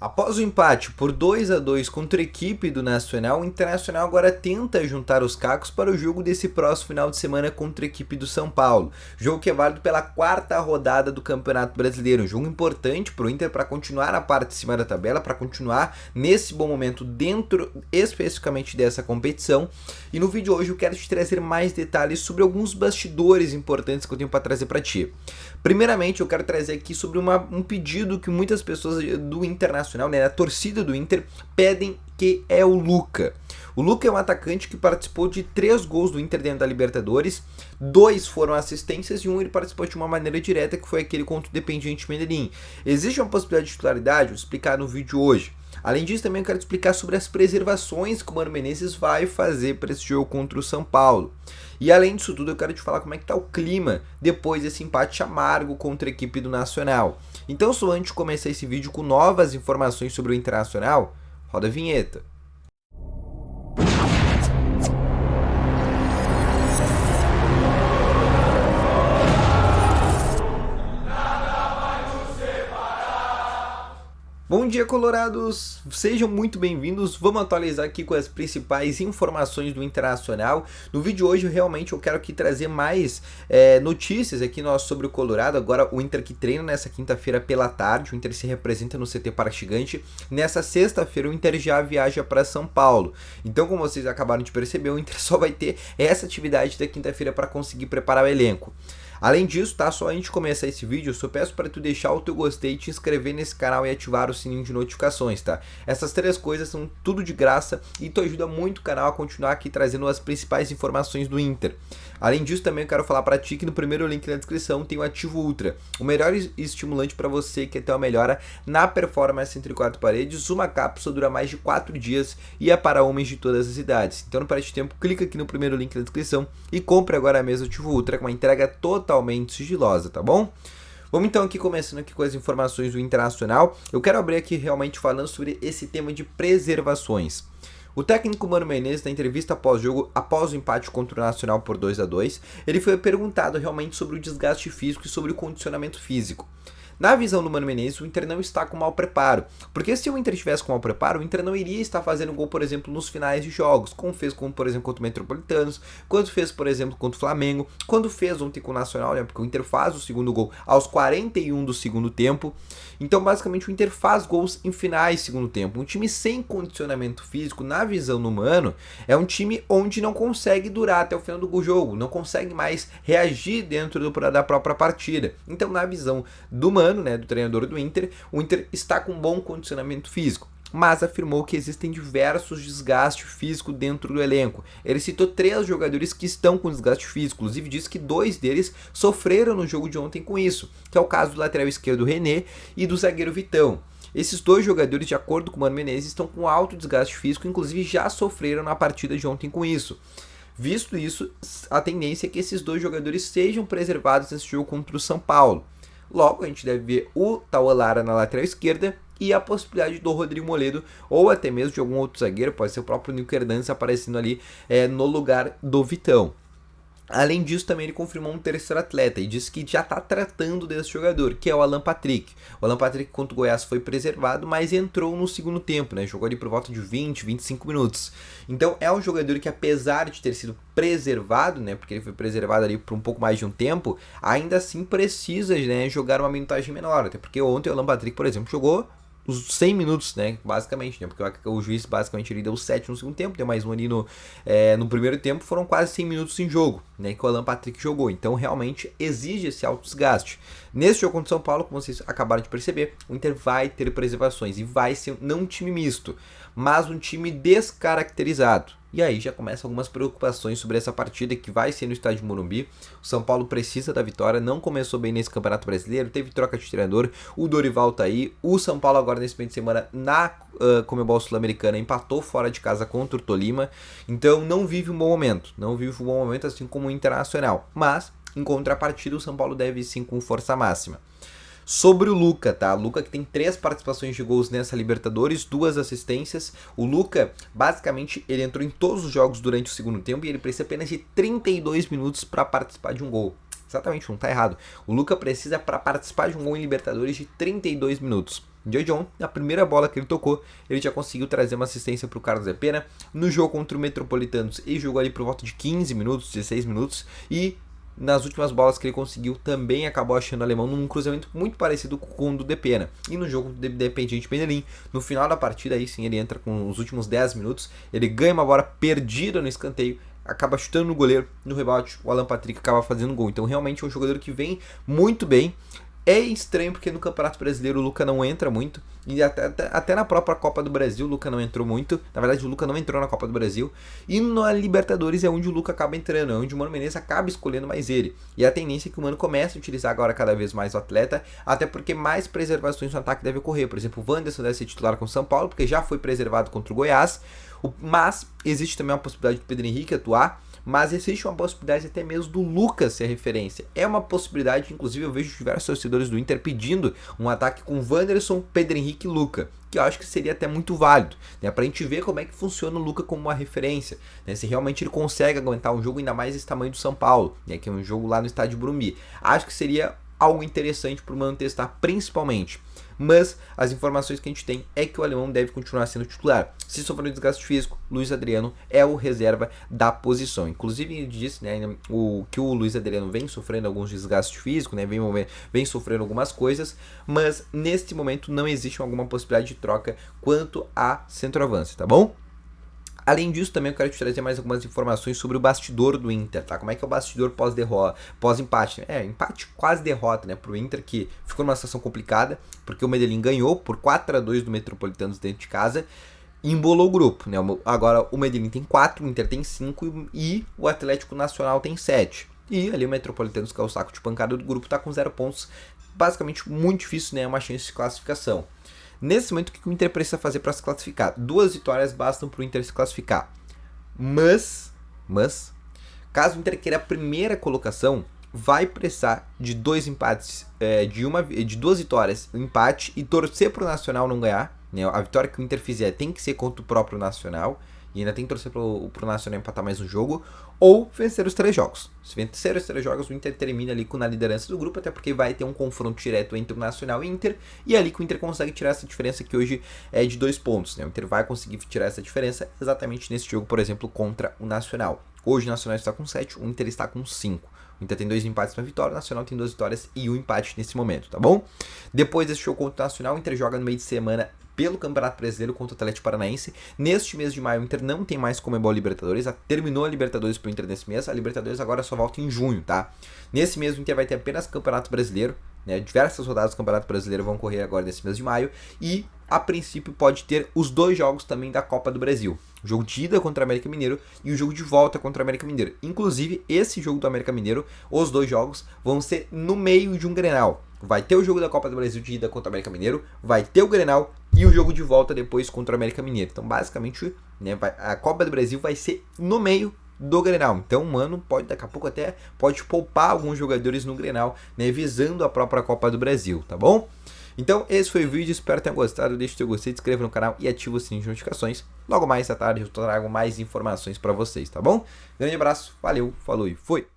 Após o empate por 2-2 contra a equipe do Nacional, o Internacional agora tenta juntar os cacos para o jogo desse próximo final de semana contra a equipe do São Paulo. Jogo que é válido pela quarta rodada do Campeonato Brasileiro. Um jogo importante para o Inter para continuar na parte de cima da tabela, para continuar nesse bom momento dentro especificamente dessa competição. E no vídeo de hoje eu quero te trazer mais detalhes sobre alguns bastidores importantes que eu tenho para trazer para ti. Primeiramente, eu quero trazer aqui sobre um pedido que muitas pessoas do Internacional, né, a torcida do Inter, pedem, que é o Lucca. O Lucca é um atacante que participou de 3 gols do Inter dentro da Libertadores, 2 foram assistências e 1 ele participou de uma maneira direta, que foi aquele contra o Independiente Medellín. Existe uma possibilidade de titularidade? Vou explicar no vídeo hoje. Além disso, também eu quero explicar sobre as preservações que o Mano Menezes vai fazer para esse jogo contra o São Paulo. E além disso tudo, eu quero te falar como é que tá o clima depois desse empate amargo contra a equipe do Nacional. Então, só antes de começar esse vídeo com novas informações sobre o Internacional, roda a vinheta. Bom dia, colorados! Sejam muito bem-vindos. Vamos atualizar aqui com as principais informações do Internacional. No vídeo de hoje, realmente, eu quero aqui trazer mais notícias aqui sobre o Colorado. Agora, o Inter que treina nessa quinta-feira pela tarde. O Inter se representa no CT Parque Gigante. Nessa sexta-feira, o Inter já viaja para São Paulo. Então, como vocês acabaram de perceber, o Inter só vai ter essa atividade da quinta-feira para conseguir preparar o elenco. Além disso, tá? Só antes de começar esse vídeo, eu só peço para tu deixar o teu gostei, te inscrever nesse canal e ativar o sininho de notificações, tá? Essas 3 coisas são tudo de graça e tu ajuda muito o canal a continuar aqui trazendo as principais informações do Inter. Além disso, também eu quero falar para ti que no primeiro link na descrição tem o Ativo Ultra, o melhor estimulante para você que quer ter uma melhora na performance entre 4 paredes. Uma cápsula dura mais de 4 dias e é para homens de todas as idades. Então não perde tempo, clica aqui no primeiro link na descrição e compre agora mesmo o Ativo Ultra com uma entrega totalmente sigilosa, tá bom? Vamos então aqui começando aqui com as informações do Internacional. Eu quero abrir aqui realmente falando sobre esse tema de preservações. O técnico Mano Menezes, na entrevista pós-jogo, após o empate contra o Nacional por 2-2, ele foi perguntado realmente sobre o desgaste físico e sobre o condicionamento físico. Na visão do Mano Menezes, o Inter não está com mau preparo, porque se o Inter estivesse com mau preparo, o Inter não iria estar fazendo gol, por exemplo, nos finais de jogos, como fez, por exemplo, contra o Metropolitanos, quando fez, por exemplo, contra o Flamengo, quando fez ontem com o Nacional, né, porque o Inter faz o segundo gol aos 41 do segundo tempo. Então, basicamente, o Inter faz gols em finais de segundo tempo. Um time sem condicionamento físico, na visão do Mano, é um time onde não consegue durar até o final do jogo, não consegue mais reagir dentro da própria partida. Então, na visão do Mano, né, do treinador do Inter, o Inter está com bom condicionamento físico, mas afirmou que existem diversos desgastes físicos dentro do elenco. Ele citou 3 jogadores que estão com desgaste físico, inclusive disse que 2 deles sofreram no jogo de ontem com isso, que é o caso do lateral esquerdo René e do zagueiro Vitão. Esses 2 jogadores, de acordo com o Mano Menezes, estão com alto desgaste físico, inclusive já sofreram na partida de ontem com isso. Visto isso, a tendência é que esses 2 jogadores sejam preservados nesse jogo contra o São Paulo. Logo, a gente deve ver o Tauan Lara na lateral esquerda e a possibilidade do Rodrigo Moledo ou até mesmo de algum outro zagueiro, pode ser o próprio Nico Hernandes aparecendo ali no lugar do Vitão. Além disso, também ele confirmou um terceiro atleta e disse que já está tratando desse jogador, que é o Alan Patrick. O Alan Patrick contra o Goiás foi preservado, mas entrou no segundo tempo, né? Jogou ali por volta de 20, 25 minutos. Então é um jogador que, apesar de ter sido preservado, né? Porque ele foi preservado ali por um pouco mais de um tempo, ainda assim precisa, né, jogar uma minutagem menor. Até porque ontem o Alan Patrick, por exemplo, jogou os 100 minutos, né, basicamente, né, porque o juiz basicamente ele deu 7 no segundo tempo, deu mais um ali no primeiro tempo, foram quase 100 minutos em jogo, né, que o Alan Patrick jogou, então realmente exige esse alto desgaste. Nesse jogo contra o São Paulo, como vocês acabaram de perceber, o Inter vai ter preservações e vai ser não um time misto, mas um time descaracterizado. E aí já começam algumas preocupações sobre essa partida que vai ser no estádio Morumbi. O São Paulo precisa da vitória, não começou bem nesse Campeonato Brasileiro, teve troca de treinador, o Dorival tá aí. O São Paulo agora nesse meio de semana na Conmebol Sul-Americana empatou fora de casa contra o Tolima, então não vive um bom momento, assim como o Internacional, mas em contrapartida o São Paulo deve sim com força máxima. Sobre o Lucca, tá? O Lucca que tem 3 participações de gols nessa Libertadores, 2 assistências. O Lucca, basicamente, ele entrou em todos os jogos durante o segundo tempo e ele precisa apenas de 32 minutos para participar de um gol. Exatamente, não tá errado. O Lucca precisa, para participar de um gol em Libertadores, de 32 minutos. John, na primeira bola que ele tocou, ele já conseguiu trazer uma assistência para o Carlos Epena. No jogo contra o Metropolitanos, ele jogou ali por volta de 15 minutos, 16 minutos, e nas últimas bolas que ele conseguiu, também acabou achando o alemão num cruzamento muito parecido com o do Depena. E no jogo do Independiente Medellín, no final da partida, aí sim ele entra com os últimos 10 minutos, ele ganha uma bola perdida no escanteio, acaba chutando no goleiro, no rebote, o Alan Patrick acaba fazendo gol. Então realmente é um jogador que vem muito bem. É estranho porque no Campeonato Brasileiro o Luca não entra muito, e até na própria Copa do Brasil o Luca não entrou muito. Na verdade o Luca não entrou na Copa do Brasil, e na Libertadores é onde o Luca acaba entrando, é onde o Mano Menezes acaba escolhendo mais ele. E a tendência é que o Mano comece a utilizar agora cada vez mais o atleta, até porque mais preservações no ataque deve ocorrer. Por exemplo, o Wanderson deve ser titular com o São Paulo, porque já foi preservado contra o Goiás, mas existe também uma possibilidade do Pedro Henrique atuar. Mas existe uma possibilidade até mesmo do Lucas ser referência. É uma possibilidade, inclusive eu vejo diversos torcedores do Inter pedindo um ataque com Wanderson, Pedro Henrique e Luca, que eu acho que seria até muito válido, né, pra gente ver como é que funciona o Luca como uma referência, né, se realmente ele consegue aguentar um jogo ainda mais desse tamanho do São Paulo, né, que é um jogo lá no estádio Morumbi. Acho que seria algo interessante para o Mano testar principalmente. Mas as informações que a gente tem é que o alemão deve continuar sendo titular. Se sofrer um desgaste físico, Luiz Adriano é o reserva da posição. Inclusive ele disse, né, que o Luiz Adriano vem sofrendo alguns desgastes físicos, né, vem sofrendo algumas coisas, mas neste momento não existe alguma possibilidade de troca quanto a centroavance, tá bom? Além disso, também eu quero te trazer mais algumas informações sobre o bastidor do Inter, tá? Como é que é o bastidor pós-empate? Empate quase derrota, né? Pro Inter, que ficou numa situação complicada, porque o Medellín ganhou por 4-2 do Metropolitanos dentro de casa e embolou o grupo, né? Agora o Medellín tem 4, o Inter tem 5 e o Atlético Nacional tem 7. E ali o Metropolitanos, que é o saco de pancada do grupo, tá com 0 pontos. Basicamente muito difícil, né? Uma chance de classificação. Nesse momento, o que o Inter precisa fazer para se classificar? 2 vitórias bastam para o Inter se classificar. Mas, caso o Inter queira a primeira colocação, vai precisar de 2 empates, de 2 vitórias, um empate, e torcer para o Nacional não ganhar, né? A vitória que o Inter fizer tem que ser contra o próprio Nacional, e ainda tem que torcer pro Nacional empatar mais um jogo, ou vencer os 3 jogos. Se vencer os 3 jogos, o Inter termina ali na liderança do grupo, até porque vai ter um confronto direto entre o Nacional e o Inter, e é ali que o Inter consegue tirar essa diferença, que hoje é de 2 pontos, né? O Inter vai conseguir tirar essa diferença exatamente nesse jogo, por exemplo, contra o Nacional. Hoje o Nacional está com 7, o Inter está com 5. O Inter tem 2 empates na vitória, o Nacional tem 2 vitórias e um empate nesse momento, tá bom? Depois desse jogo contra o Nacional, o Inter joga no meio de semana pelo Campeonato Brasileiro contra o Atlético Paranaense. Neste mês de maio, o Inter não tem mais Conmebol Libertadores, terminou a Libertadores pro Inter nesse mês, a Libertadores agora só volta em junho, tá? Nesse mês o Inter vai ter apenas Campeonato Brasileiro, né? Diversas rodadas do Campeonato Brasileiro vão correr agora nesse mês de maio, e a princípio pode ter os 2 jogos também da Copa do Brasil. O jogo de ida contra o América Mineiro e o jogo de volta contra o América Mineiro. Inclusive, esse jogo do América Mineiro, os 2 jogos, vão ser no meio de um Grenal. Vai ter o jogo da Copa do Brasil de ida contra o América Mineiro, vai ter o Grenal e o jogo de volta depois contra o América Mineiro. Então, basicamente, né, a Copa do Brasil vai ser no meio do Grenal. Então, mano, daqui a pouco até pode poupar alguns jogadores no Grenal, né, visando a própria Copa do Brasil, tá bom? Então, esse foi o vídeo, espero que tenham gostado. Deixe o seu gostei, se inscreva no canal e ative o sininho de notificações. Logo mais à tarde eu trago mais informações para vocês, tá bom? Grande abraço, valeu, falou e fui!